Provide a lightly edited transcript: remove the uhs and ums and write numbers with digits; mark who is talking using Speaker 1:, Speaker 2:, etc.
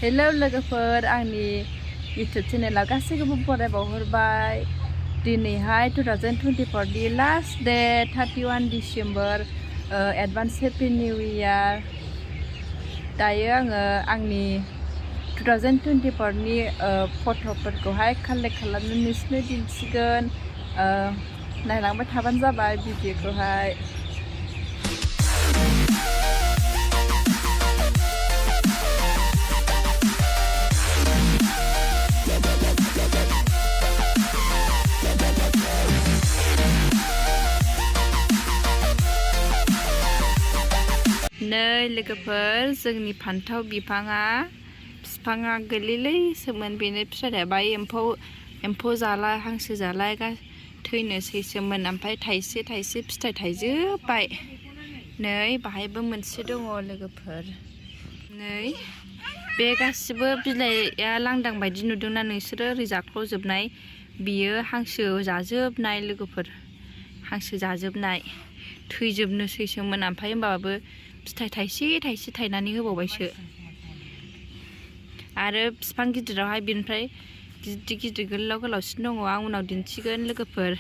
Speaker 1: Hello लोगोफोर आंनि YouTube चेनेलाव गासैखौबो बरायबावहरबाय। दिनैहाय 2024 नि last day 31 December advance happy new year. दायो आङो आंनि 2024 नि फट'फोरखौहाय कालेक्ट खालामनो नोंसोरनो दिन्थिगोन। नायलांबाय थाबानो जाबाय भिडिअखौहाय। नै लोगोफोर जोंनि फान्थाव बिफाङा गोरलैलैसोमोन, बेनो फिथाइ थायबाय। एम्फौ जालाय हांसो जालाय थैनोसैसोमोन, ओमफ्राय थाइसे थाइसे फिथाइ थाइजोब्बाय। नै बाहायबो मोनसे दङ लोगोफोर। नै बे गासिबो बिलाइया लांदां बायदि नुदोंना नोंसोरो, ओरै जाख्ल'जोबनाय, बियो हांसो जाजोबनाय लोगोफोर। हांसो जाजोबनाय थैजोबनोसैसोमोन, ओमफ्राय होमबाबो फिथाइ थाइसे थाइसे थायनानै होबावबायसो। आरो बिफां गिदिरावहाय बिनिफ्राय गिदिर गिदिर गोलाव गोलावसिन दङ, आं उनाव दिन्थिगोन लोगोफोर।